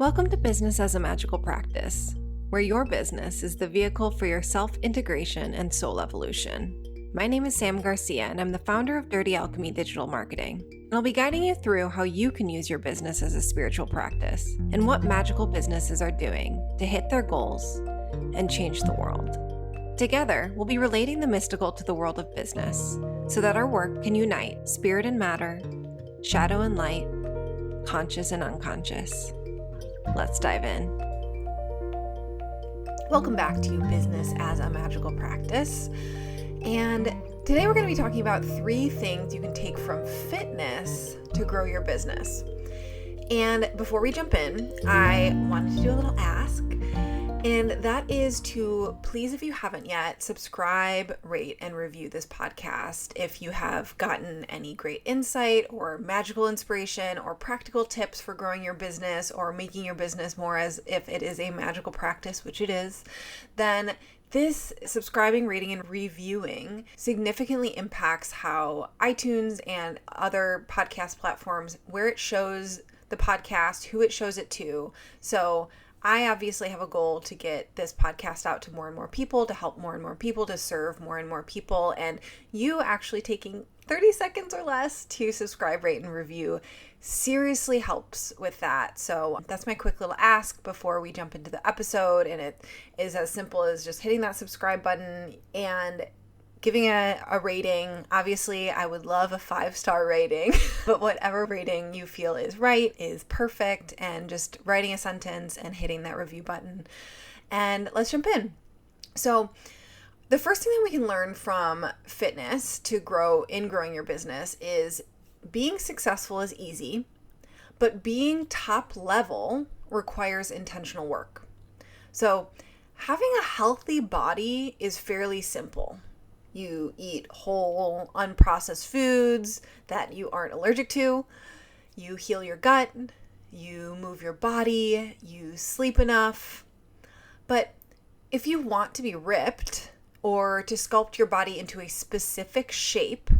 Welcome to Business as a Magical Practice, where your business is the vehicle for your self-integration and soul evolution. My name is Sam Garcia, and I'm the founder of Dirty Alchemy Digital Marketing. And I'll be guiding you through how you can use your business as a spiritual practice and what magical businesses are doing to hit their goals and change the world. Together, we'll be relating the mystical to the world of business so that our work can unite spirit and matter, shadow and light, conscious and unconscious. Let's dive in. Welcome back to Business as a Magical Practice. And today we're going to be talking about 3 things you can take from fitness to grow your business. And before we jump in, I wanted to do a little ask. And that is to please, if you haven't yet, subscribe, rate, and review this podcast. If you have gotten any great insight or magical inspiration or practical tips for growing your business or making your business more as if it is a magical practice, which it is, then this subscribing, rating, and reviewing significantly impacts how iTunes and other podcast platforms, where it shows the podcast, who it shows it to. So I obviously have a goal to get this podcast out to more and more people, to help more and more people, to serve more and more people. And you actually taking 30 seconds or less to subscribe, rate, and review seriously helps with that. So that's my quick little ask before we jump into the episode. And it is as simple as just hitting that subscribe button and giving a rating. Obviously, I would love a 5-star rating, but whatever rating you feel is right is perfect. And just writing a sentence and hitting that review button. And let's jump in. So the first thing that we can learn from fitness to growing your business is being successful is easy, but being top level requires intentional work. So having a healthy body is fairly simple. You eat whole, unprocessed foods that you aren't allergic to. You heal your gut. You move your body. You sleep enough. But if you want to be ripped or to sculpt your body into a specific shape,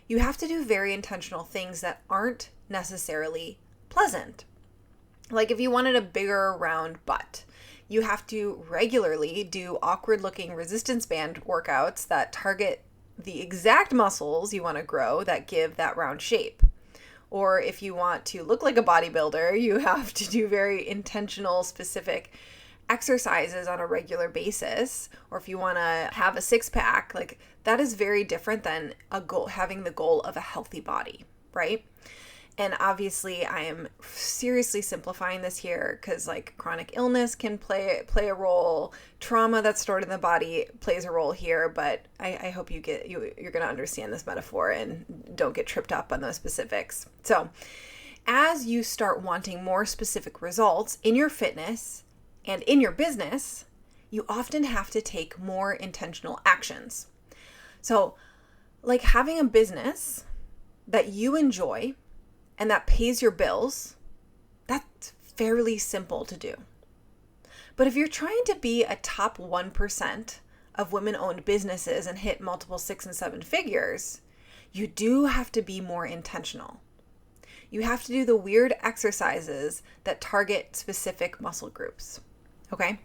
you have to do very intentional things that aren't necessarily pleasant. Like if you wanted a bigger round butt, you have to regularly do awkward-looking resistance band workouts that target the exact muscles you want to grow that give that round shape. Or if you want to look like a bodybuilder, you have to do very intentional, specific exercises on a regular basis. Or if you want to have a six-pack, like that is very different than having the goal of a healthy body, right? And obviously I am seriously simplifying this here because like chronic illness can play a role. Trauma that's stored in the body plays a role here, but I hope you're going to understand this metaphor and don't get tripped up on those specifics. So as you start wanting more specific results in your fitness and in your business, you often have to take more intentional actions. So like having a business that you enjoy and that pays your bills, that's fairly simple to do. But if you're trying to be a top 1% of women-owned businesses and hit multiple 6 and 7 figures, you do have to be more intentional. You have to do the weird exercises that target specific muscle groups, okay?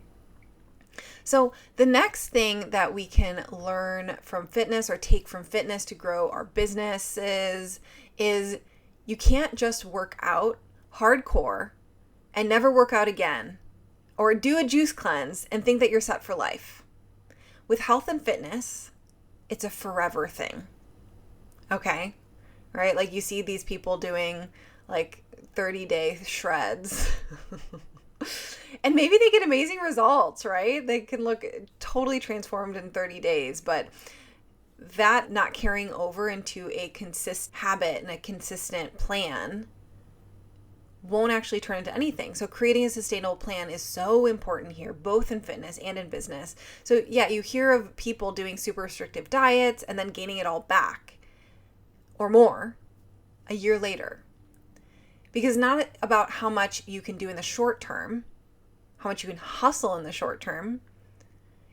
So the next thing that we can learn from fitness or take from fitness to grow our businesses is you can't just work out hardcore and never work out again or do a juice cleanse and think that you're set for life. With health and fitness, it's a forever thing. Okay? Right? Like you see these people doing like 30-day shreds. And maybe they get amazing results, right? They can look totally transformed in 30 days, but that not carrying over into a consistent habit and a consistent plan won't actually turn into anything. So creating a sustainable plan is so important here, both in fitness and in business. So yeah, you hear of people doing super restrictive diets and then gaining it all back or more a year later. Because not about how much you can do in the short term, how much you can hustle in the short term.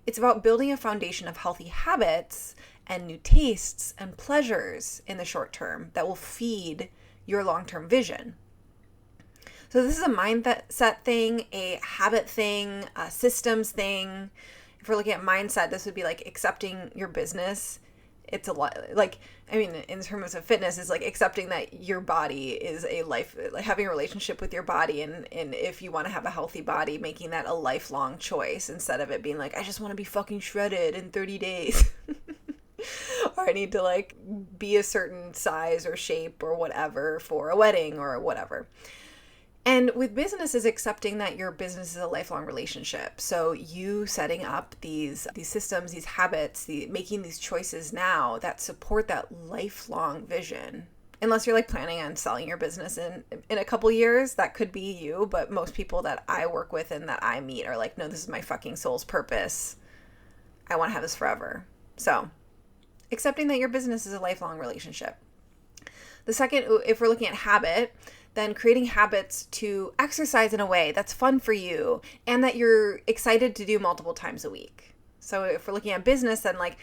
It's about building a foundation of healthy habits and new tastes and pleasures in the short term that will feed your long-term vision. So this is a mindset thing, a habit thing, a systems thing. If we're looking at mindset, this would be like accepting your business. It's a lot like, I mean, in terms of fitness, is like accepting that your body is a life, like having a relationship with your body. And if you want to have a healthy body, making that a lifelong choice instead of it being like, I just want to be fucking shredded in 30 days. Or I need to like be a certain size or shape or whatever for a wedding or whatever. And with business is accepting that your business is a lifelong relationship. So you setting up these systems, these habits, making these choices now that support that lifelong vision. Unless you're like planning on selling your business in a couple years, that could be you. But most people that I work with and that I meet are like, no, this is my fucking soul's purpose. I want to have this forever. So accepting that your business is a lifelong relationship. The second, if we're looking at habit, then creating habits to exercise in a way that's fun for you and that you're excited to do multiple times a week. So if we're looking at business, then like,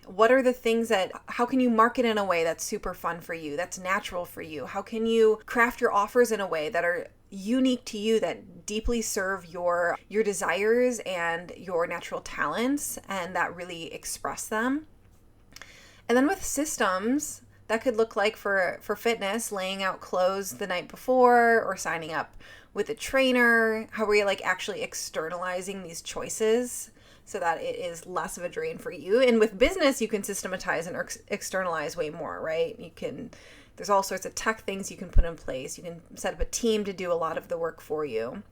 what are the things how can you market in a way that's super fun for you, that's natural for you? How can you craft your offers in a way that are unique to you, that deeply serve your desires and your natural talents and that really express them? And then with systems, that could look like for fitness, laying out clothes the night before or signing up with a trainer. How are you like actually externalizing these choices so that it is less of a drain for you? And with business, you can systematize and externalize way more, right? There's all sorts of tech things you can put in place. You can set up a team to do a lot of the work for you.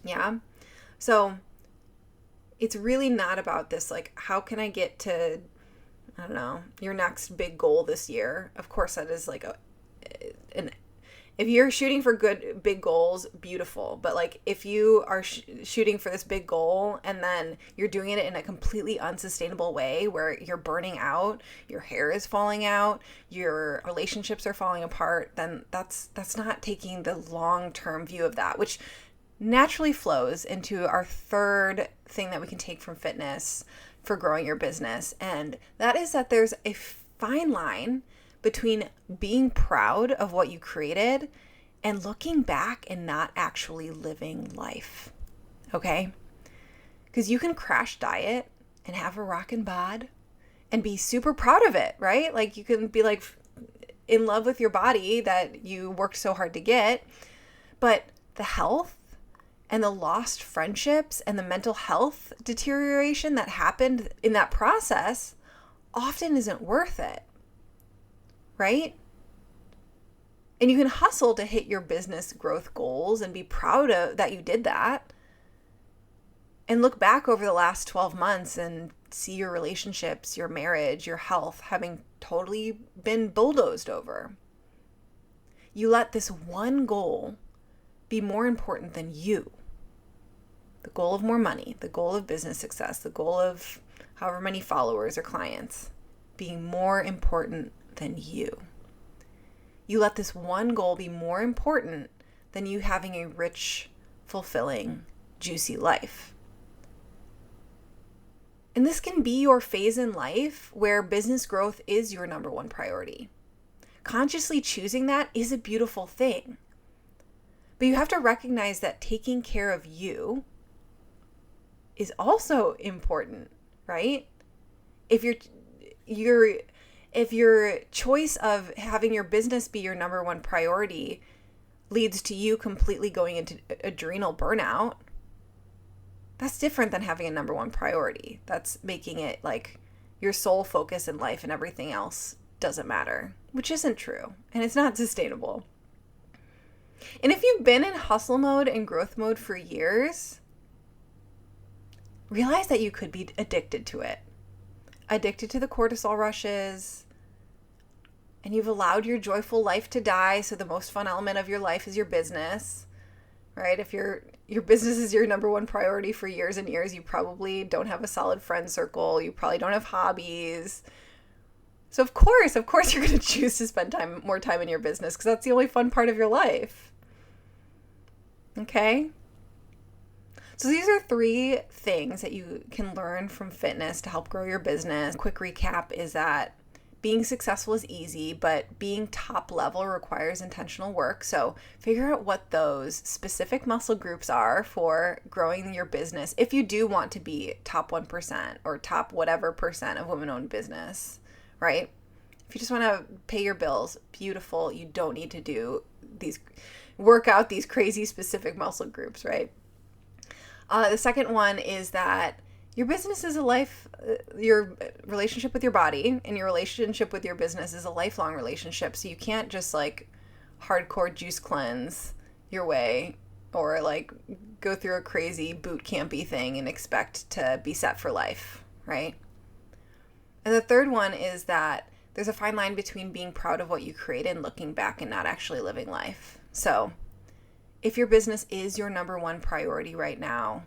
Yeah. So it's really not about this, like, how can I get to, I don't know, your next big goal this year. Of course, that is like if you're shooting for good big goals, beautiful. But like if you are shooting for this big goal and then you're doing it in a completely unsustainable way where you're burning out, your hair is falling out, your relationships are falling apart, then that's not taking the long-term view of that, which naturally flows into our third thing that we can take from fitness for growing your business. And that is that there's a fine line between being proud of what you created and looking back and not actually living life. Okay? Because you can crash diet and have a rockin' bod and be super proud of it, right? Like you can be like in love with your body that you worked so hard to get, but the health and the lost friendships and the mental health deterioration that happened in that process often isn't worth it, right? And you can hustle to hit your business growth goals and be proud of that you did that. And look back over the last 12 months and see your relationships, your marriage, your health having totally been bulldozed over. You let this one goal be more important than you. The goal of more money, the goal of business success, the goal of however many followers or clients being more important than you. You let this one goal be more important than you having a rich, fulfilling, juicy life. And this can be your phase in life where business growth is your number one priority. Consciously choosing that is a beautiful thing. But you have to recognize that taking care of you is also important, right? If your choice of having your business be your number one priority leads to you completely going into adrenal burnout, that's different than having a number one priority. That's making it like your sole focus in life and everything else doesn't matter, which isn't true, and it's not sustainable. And if you've been in hustle mode and growth mode for years, realize that you could be addicted to it. Addicted to the cortisol rushes, and you've allowed your joyful life to die, so the most fun element of your life is your business, right? If your business is your number one priority for years and years, you probably don't have a solid friend circle, you probably don't have hobbies. So of course you're going to choose to spend more time in your business because that's the only fun part of your life. Okay? So these are 3 things that you can learn from fitness to help grow your business. Quick recap is that being successful is easy, but being top level requires intentional work. So figure out what those specific muscle groups are for growing your business. If you do want to be top 1% or top whatever percent of women-owned business, right? If you just want to pay your bills, beautiful. You don't need to work out these crazy specific muscle groups, right? The second one is that your business is your relationship with your body and your relationship with your business is a lifelong relationship. So you can't just hardcore juice cleanse your way or go through a crazy boot campy thing and expect to be set for life, right? And the third one is that there's a fine line between being proud of what you create and looking back and not actually living life. So if your business is your number one priority right now,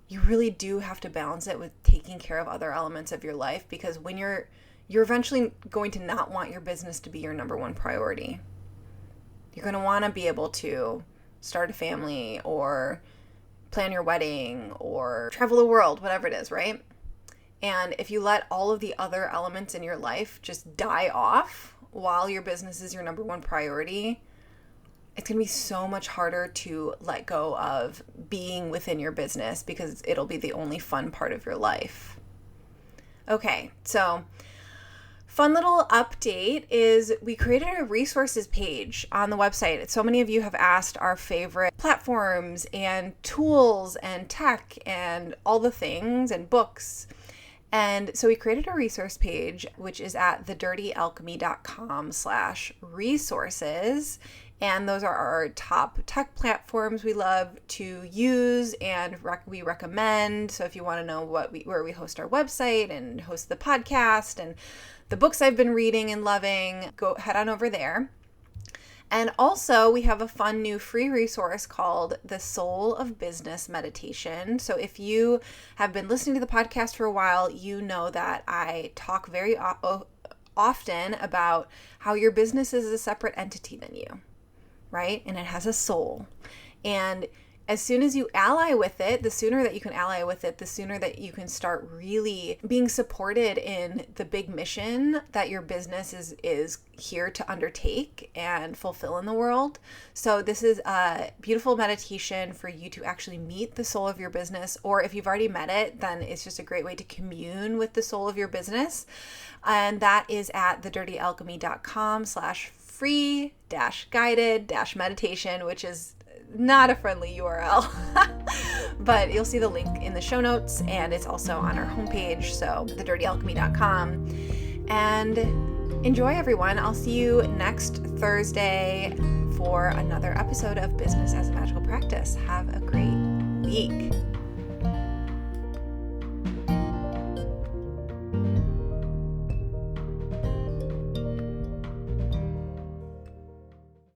you really do have to balance it with taking care of other elements of your life, because when you're eventually going to not want your business to be your number one priority. You're going to want to be able to start a family or plan your wedding or travel the world, whatever it is, right? And if you let all of the other elements in your life just die off while your business is your number one priority, it's going to be so much harder to let go of being within your business because it'll be the only fun part of your life. Okay, so fun little update is we created a resources page on the website. So many of you have asked our favorite platforms and tools and tech and all the things and books. And so we created a resource page, which is at thedirtyalchemy.com/resources. And those are our top tech platforms we love to use and we recommend. So if you want to know where we host our website and host the podcast and the books I've been reading and loving, go head on over there. And also we have a fun new free resource called The Soul of Business Meditation. So if you have been listening to the podcast for a while, you know that I talk very often about how your business is a separate entity than you. Right? And it has a soul. And as soon as you ally with it, the sooner that you can ally with it, the sooner that you can start really being supported in the big mission that your business is here to undertake and fulfill in the world. So this is a beautiful meditation for you to actually meet the soul of your business. Or if you've already met it, then it's just a great way to commune with the soul of your business. And that is at thedirtyalchemy.com/free-guided-meditation, which is not a friendly URL, but you'll see the link in the show notes and it's also on our homepage. So thedirtyalchemy.com, and enjoy everyone. I'll see you next Thursday for another episode of Business as a Magical Practice. Have a great week.